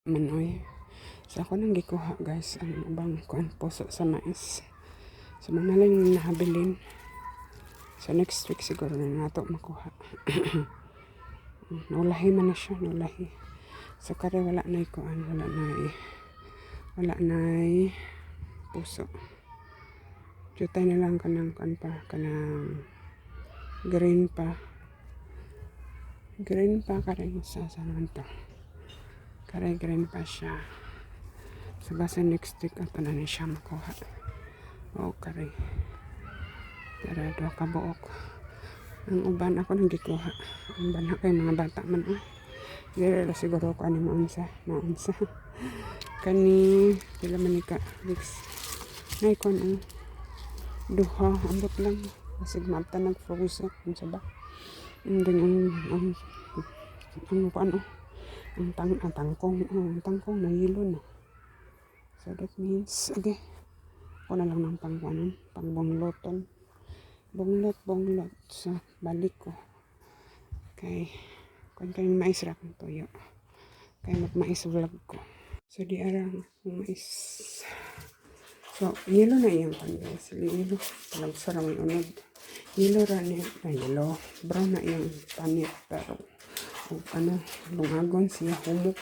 Manoy. So ako nang gikuha guys ang ubang kuan puso sa mais. So manaling nahabilin. So next week siguro na nato makuha. Naulahi man na siya, naulahi. So kare wala na kuan, wala na puso. Jutay na lang kanang kuan pa, kanang green pa. Green pa kare sa naman to. Kare green pa siya. So basta next week ato na siya makuha. O kare. Tara do ka buok. Ang uban ako nang gikuha. Ang uban na kay mga bata man. Dire la siguro ko ani maunsa. Kani pila man ni ka weeks. Nay kon ang duha ambot lang. Kasi mabta nag-frozen unsa ba. And then ang ano ang tangkong na yelo na. So that means okay. Ako na lang ng pangbongloton. Bonglot sa balik ko. Kay kung kayong mais ra kong tuyo. Kay magmais vlog ko. So di arang mais. So yelo na yung guys. Yelo. Lagsara may unod. Yelo ra ni yelo. Brown na yung panit pero lungagon siya humok.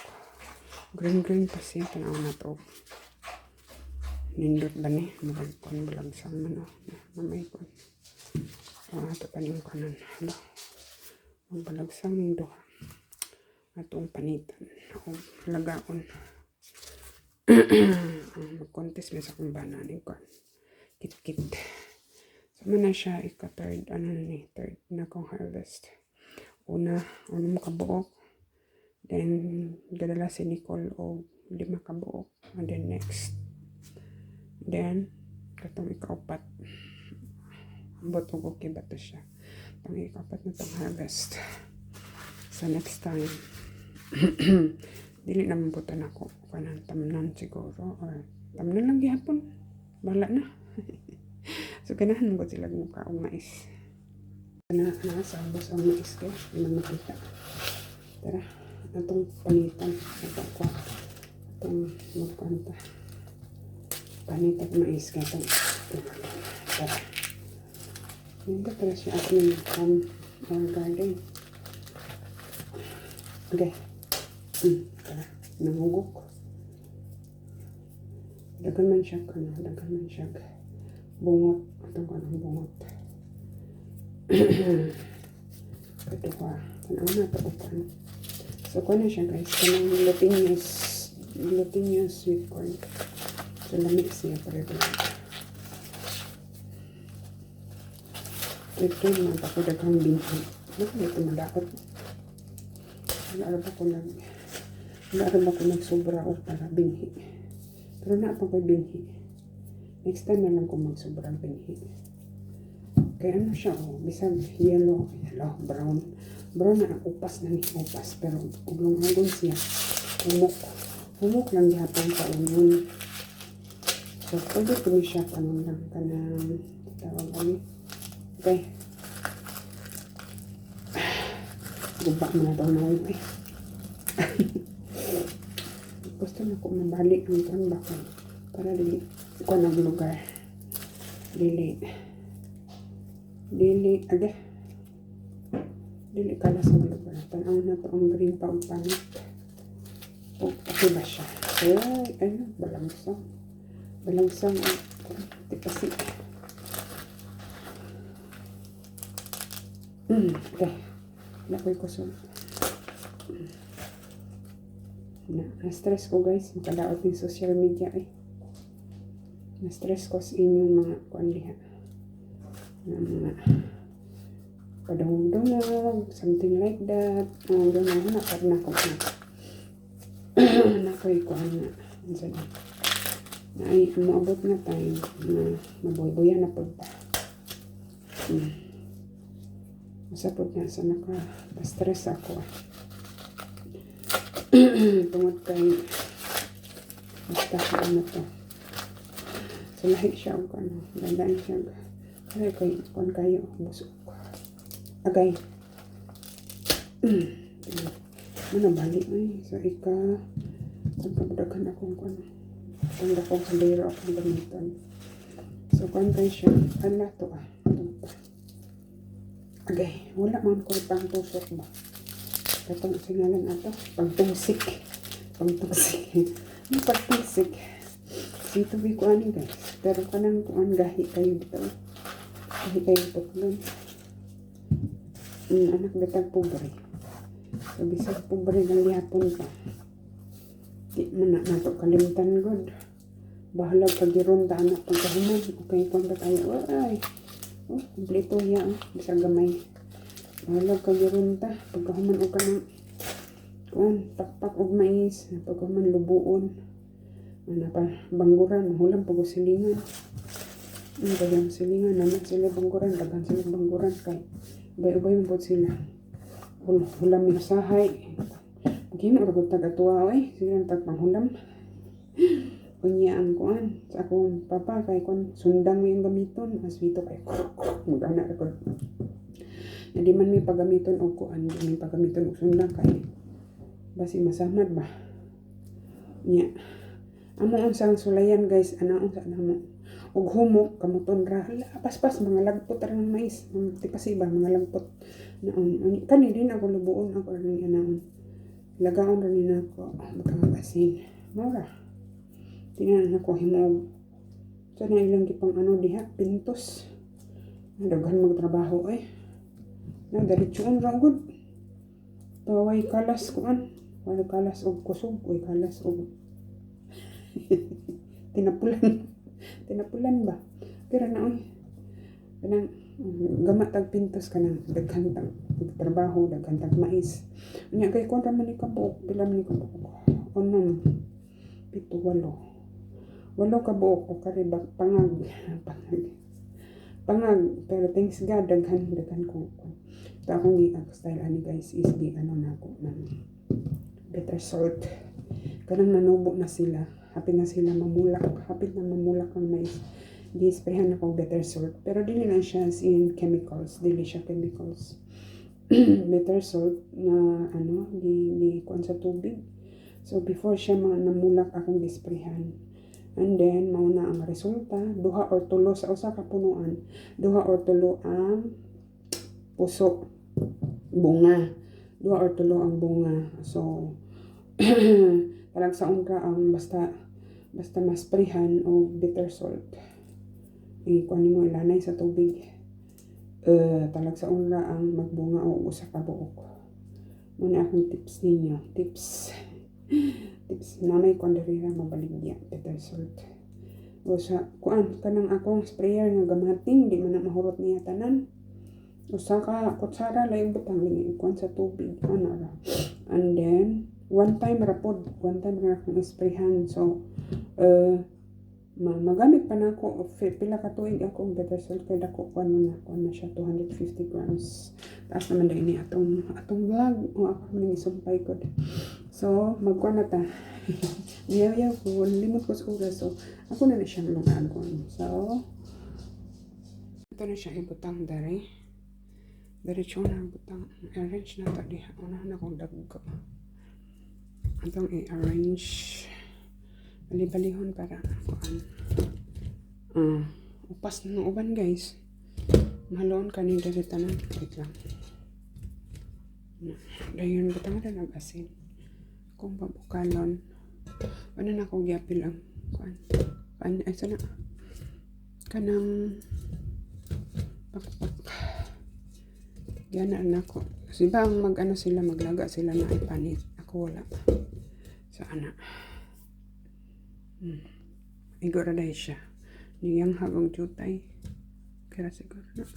Green pa siya tanaw na to. Nindot ba ni? Magkakon balang sa man mamay ko. Ito pa yung kanan. Magbalagsang yung doha. Atong panitan. Ako lagaon. Mag-contest may sa kong banan. Kit-kit. So man na siya ika-third. Third na kong harvest. Una makabuok. Then dadala si Nicole o 5 kabuok. And then next. Then katong ikaupat. Botog okay ba to siya? Itong ikaupat na itong harvest. So next time. Dili naman butan ako. Kanang tamnan siguro. Or tamnan lang gihapon. Bahala na. So ganahan mo sila mukha o mais. Nasa albos ang mais ko. Hindi na makita. Tara. Itong panitan. Itong magkanta. Panitan mais ka itong. Tara. Hindi pala siya ating garden. Okay. Tara. Nangugok. Dagan man siya. Bungot. Itong kanang bungot. Ito ka. Tanaw na ito upan. So, kung na siya guys. Kanang Lutinous sweet corn. So, lamig siya pareho. Ito na ako dagang binhi. Ito malakot. Wala ba ko nagsobra o para binhi. Pero na pa ko binhi. Next time na lang ko magsobra binhi. Kaya ano siya, bisag yellow, brown. Brown na upas na ni upas. Pero uglong-agon siya. Humok lang gihapon sa unon. So, pwede ko siya kanon lang ka na tawag kami. Okay. Guba mo na daw na eh. Gusto na ko mabalik ang trabaho para dili ko ng lugar. Dili kala sa lugar. Tanaw na to ang green pa ang panit. O, okay ba siya? Ay, balangsang. Balangsang ang tipasi. Okay. Nakoy ko so. Na-stress ko guys. Makadaot ng social media eh. Na-stress ko sa inyong mga kuandiha. Na mga padungog-dungog. Something like that. Gano'n na. Pag nakoy nakoy kuan na. Na ay maabot na time na maboy-boyan na pagpa. Masapot nga sa naka-stress ako. Tungod kay basta ano to. So lahi siya o ano. Gandaan siya. Kaya kay kung kayo busok. Agay. Ano balik ay. So nagkabdagan akong kung ang dakong kalero akong gamitan. So kung kayo siya, ano to agay, wala man ko pang tusok ba. Katong singalan ato, pangtungsik. Pangtungsik. Ano pagtungsik? Dito bi ko ani guys. Pero kanang kuan gahi kayo dito. Gahi kayo tuklon. Anak betag pobre. So bisag pobre ng lihapon ka. Di man na nato kalimtan god. Bahala kagiron ta anak pagkahuman. Okay kung ba tayo. Ay. Oh, kompleto ya. Bisag gamay. Bahala kagiron ta. Pagkahuman o ka ng kuan, pakpak og mais. Pagkahuman lubuon. Pa bangguran. Hulang pag-silingan. Ang dagang silingan. Naman sila bangguran. Dagan sila bangguran. Kay ubay-ubay mo po sila. Hulam yung sahay. Gino ro gud tagatuwa oy, sila tagpanghulam. Kunya ang kuan sa akong papa kay kun sundang yung gamiton, aswito kay mag-ana ra ko. Hindi man may pagamiton og kuan, may pagamiton og sundang kay basi masamad ba. Nya. Amo unsang sulayan guys, ana unsa namo. Og humok kamuton ra, paspas mga lagpot ra ng mais, tipasi ba mga lagpot. Kani din ako lubuon ako ning anaon. Lagaon rin na ako butang asin. Mura. Tingnan na ko himog. So na ilang gipang diha pintos. Daghan magtrabaho eh. Na diretsuon ra gud. Paway kalas kuan. Wala kalas og kusog, way kalas og tinapulan. Tinapulan ba? Pero na kanang gamat tag pintos kanang daghan tag trabaho, daghan tag mais. Unya kay kon ra man ni kabuok, pila man ni kabuok. Onom, 7, 8. 8 kabuok o karibak pangag. Pangag, pero thanks God daghan ko. Ito akong style ani guys is di nako ng better salt. Kanang nanubo na sila, hapit na sila mamulak, hapit na mamulak ang mais. Di-sprayhan ako better salt. Pero dili na siya in chemicals. Dili siya chemicals. Better salt na di kuan sa tubig. So before siya namulak akong di-sprayhan. And then mauna ang resulta, 2 or 3 sa usa ka punuan. 2 or 3 ang puso. Bunga. 2 or 3 ang bunga. So talag sa unra ang basta ma-sprayhan o bitter salt. Kuan mo ilanay sa tubig. Talag sa unra ang magbunga o usa ka buok. Muna akong tips ninyo. Tips na may kuan diri ra mabaligya bitter salt. O sa kuan kanang akong sprayer nga gamating di man na mahurot niya tanan. Usa ka kutsara laing butang ni kuan sa tubig ra. And then one time ra akong sprayhan. So magamit pa na ako pila ka tuig akong better salt kay dako kuan na siya 250 grams. Taas naman din ni atong vlog o ako man isumpay ko. So magkuan na ta. Yaw ko limot ko sa oras. So ako na siyang lungaan ko. So ito na siya ibutang dari. Diretso na butang arrange na ta diha. Una na kong dagko. Atong i-arrange bali-balihon para kuan. Upas na uban guys. Mahalon kani diri tanan. Wait lang. Dayon butang na nag-asin. Kung pabukalon. Ano na akong giapil ang kuan. Ay sana. Kanang pakpak. Gana na ako. Siba ang sila maglaga sila na ipanit. Ako wala. So ana. Igora dahil siya. Niyang hagong jutay. Kaya siguro na.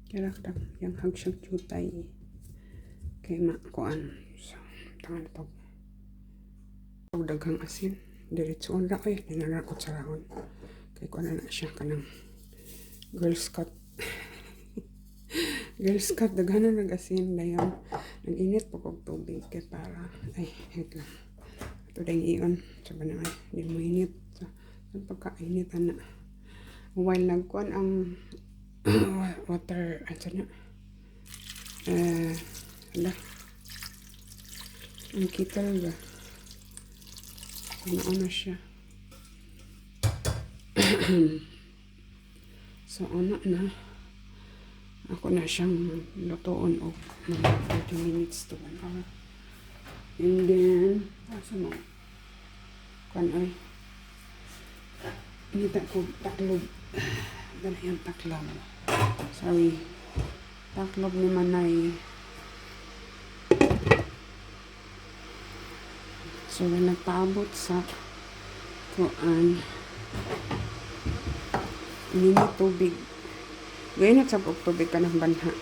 Kaya lang. Yang hag siyang jutay. Kaya makuan. So, tangan ito. Daghang asin. Diretsoon ra ko eh. Ninarakot sa rahon. Kaya kuan na siya kanang Girl Scout. Girl Scout. Daghan na nag-asin. Dayon. Nag-init po kong tubig. Kaya para. Ay, hit lang. Ito dahil iyon. Sabi na nga, hindi mo init. So, pagkainit na. While nagkuhan ang water, asa na. Ang kettle ba? Ano siya. So, ano na. Ako na siyang lutoon o mga 30 minutes to 1 hour. And then, asa mo? Ay. Inita ko taklob. Dala yung taklob. Sorry. Taklob ni Manay. So, nagpaabot sa kuan. Init tubig. Gainit sa tubig ka ng banha.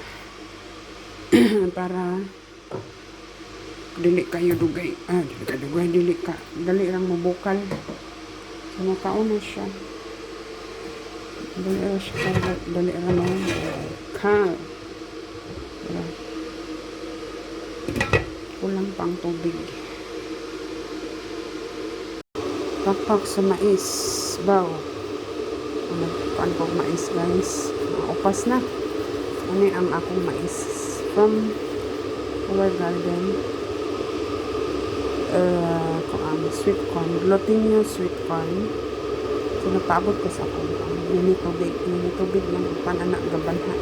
Para dili kayo dugay. Dili ka dugay, dali lang mabukal. So, makauna siya. Dali lang siya, dali lang mabukal. Kulang pang tubig. Pakpak sa mais. Baw. Nagkuhan ko mais, guys. Upas na. Ano ang akong mais. From our garden. Sweet corn. Glutinous sweet corn. So, napaabot ko sa akong mini tubig. Mini tubig lang. Pananak gabanha.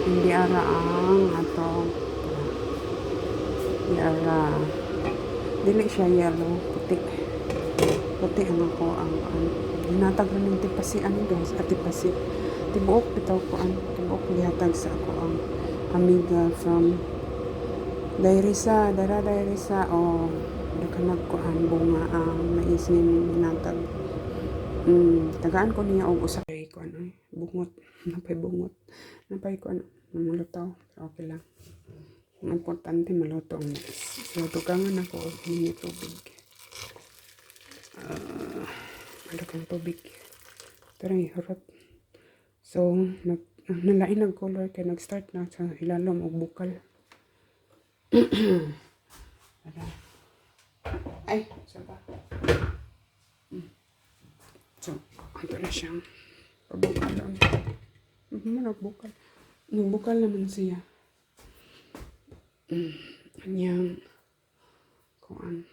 Hindi ara ang atong hindi ara. Dili siya yellow. Puti. Puti ano ko ang hinatag rin ng tipasi. Ano guys? Tipasi. Tibuok bitaw ko ang tibuok gihatag sa ako ang amiga from Dairisa. O nakanag ko ang bunga ang mais ni hinatag. Tagaan ko niya og usa kay ko ano bungot. Napay bungot. Napay ko ano mamulutaw. Okay lang. Ang importante maluto ang mais. So tugangan ako og mini tubig. Malakang tubig. Tarang ihurot. So, nalain ng color kaya nag-start na sa ilalom o bukal. Ay, saba. So, ito na siyang pabukalon. Nagbukal. Nagbukal naman siya. Kanyang kuan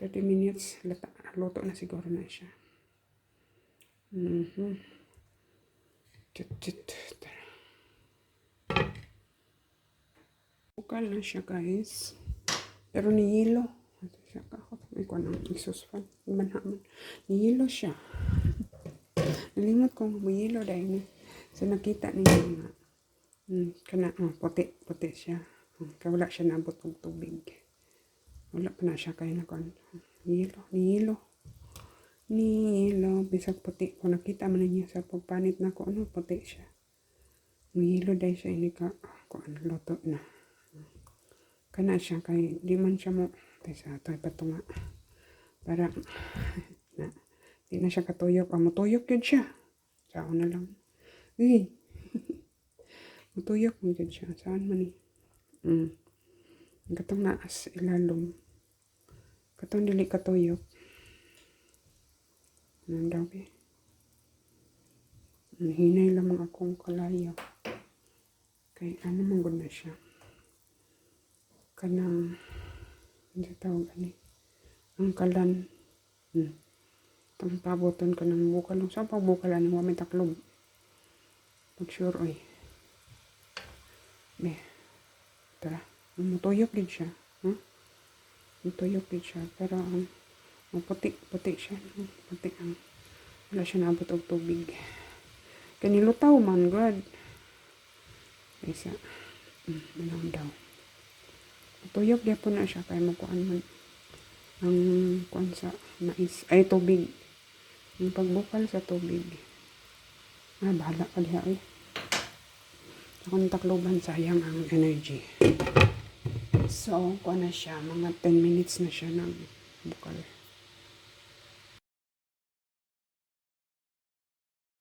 30 minutes luto na siguro na siya. Bukal na siya guys. Pero nihilo. Ito siya kako. May kuan ang isuspan. Imanhaman. Nihilo siya. Nalimot kong mahilo dahil ni. So nakita niyo nga. Puti siya. Kaya wala siya nabot ng tubig. Wala pa na siya kaya na kuan. Nihilo. Bisag puti. Kung nakita man niya sa pagpanit na ko, puti siya. Nihilo dahil siya ini ka. Kuan, luto na. Kana siya kay di man siya mo. Tayo sa ito patunga. Para di na siya katuyok. Matuyok yun siya. Saan na lang. Matuyok mo yun siya. Saan man eh. Katong naas ilalom. Katong dili katuyok. Ano daw eh. Hinay lamang akong kalayo. Kay ano man gud na siya. Kanang ano tawag ani. Ang kalan. Tang paboton ka ng bukal. Saan pa bukal ani? Wamay taklob. Pag sure oy. Tara. Matuyok din siya. Matuyok din siya. Pero puti siya. Puti ang wala siya naabot og tubig. Kanilutaw man, God. Kaysa, ano daw. Matuyok din po na siya. Kaya makuan man ang kuan sa mais. Ay, tubig. Ang pagbukal sa tubig. Bahala ka diha eh. Akong takloban, sayang ang energy. So, kuha na siya. Mga 10 minutes na siya ng bukal.